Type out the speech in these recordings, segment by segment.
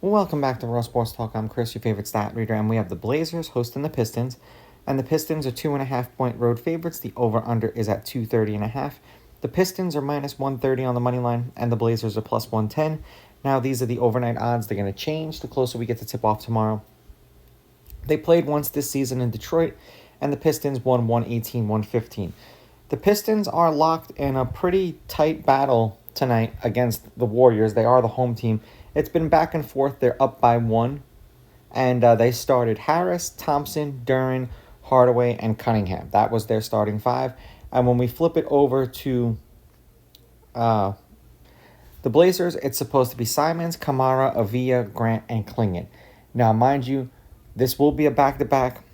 Welcome back to Raw Sports Talk. I'm Chris, your favorite stat reader, and we have the Blazers hosting the Pistons. And the Pistons are 2.5-point road favorites. The over-under is at 230.5. The Pistons are minus 130 on the money line, and the Blazers are plus 110. Now, these are the overnight odds. They're going to change the closer we get to tip-off tomorrow. They played once this season in Detroit, and the Pistons won 118-115. The Pistons are locked in a pretty tight battle tonight against the Warriors. They are the home team. It's been back and forth. They're up by one. And they started Harris, Thompson, Duren, Hardaway, and Cunningham. That was their starting five. And when we flip it over to the Blazers, it's supposed to be Simons, Kamara, Avila, Grant, and Klingon. Now, mind you, this will be a back-to-back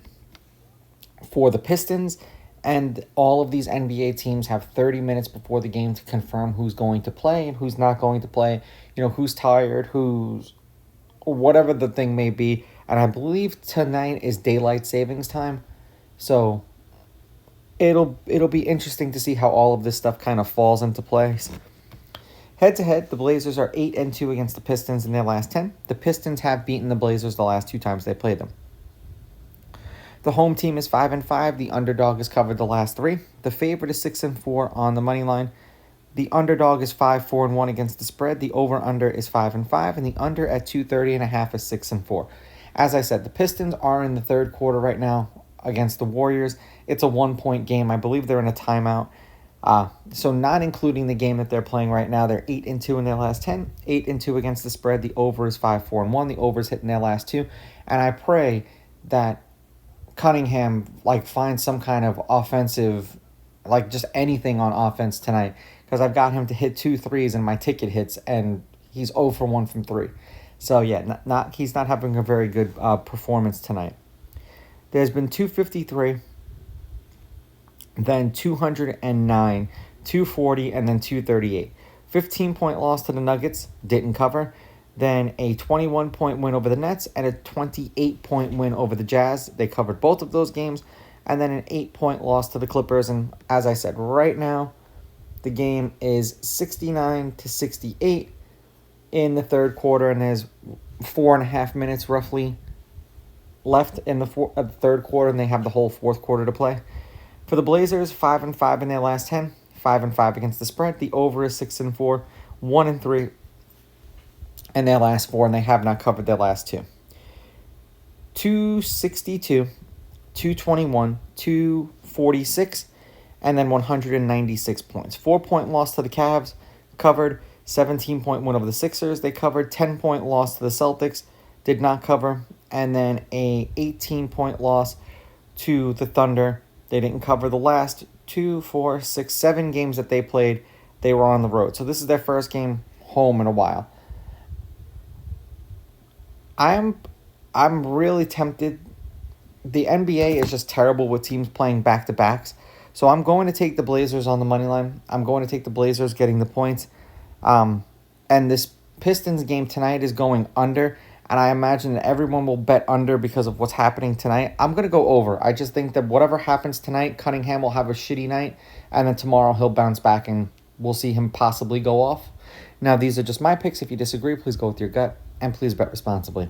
for the Pistons. And all of these NBA teams have 30 minutes before the game to confirm who's going to play and who's not going to play. You know, who's tired, who's whatever the thing may be. And I believe tonight is daylight savings time. So it'll be interesting to see how all of this stuff kind of falls into place. Head-to-head, the Blazers are 8-2 against the Pistons in their last 10. The Pistons have beaten the Blazers the last 2 times they played them. The home team is 5-5. The underdog has covered the last 3. The favorite is 6-4 on the money line. The underdog is 5-4-1 against the spread. The over/under is 5-5, and the under at 230.5 is 6-4. As I said, the Pistons are in the third quarter right now against the Warriors. It's a 1-point game. I believe they're in a timeout. So not including the game that they're playing right now, they're 8-2 in their last 10. 8-2 against the spread. The over is 5-4-1. The over is hitting their last 2, and I pray that Cunningham finds some kind of offensive, just anything on offense tonight, because I've got him to hit 2 threes and my ticket hits, and he's 0 for 1 from 3. So yeah, he's not having a very good performance tonight. There's been 253, then 209, 240, and then 238. 15-point loss to the Nuggets, didn't cover. Then a 21-point win over the Nets and a 28-point win over the Jazz. They covered both of those games. And then an 8-point loss to the Clippers. And as I said, right now, the game is 69-68 in the third quarter. And there's 4.5 minutes roughly left in the third quarter. And they have the whole fourth quarter to play. For the Blazers, 5-5 in their last 10. 5-5 against the spread. The over is 6-4. 1-3. In their last 4, and they have not covered their last 2. 262, 221, 246, and then 196 points. 4-point loss to the Cavs, covered. 17-point win over the Sixers, they covered. 10-point loss to the Celtics, did not cover. And then a 18-point loss to the Thunder, they didn't cover. The last 2, 4, 6, 7 games that they played, they were on the road. So this is their first game home in a while. I'm really tempted. The NBA is just terrible with teams playing back-to-backs. So I'm going to take the Blazers on the money line. I'm going to take the Blazers getting the points. And this Pistons game tonight is going under. And I imagine that everyone will bet under because of what's happening tonight. I'm going to go over. I just think that whatever happens tonight, Cunningham will have a shitty night. And then tomorrow he'll bounce back and we'll see him possibly go off. Now, these are just my picks. If you disagree, please go with your gut. And please bet responsibly.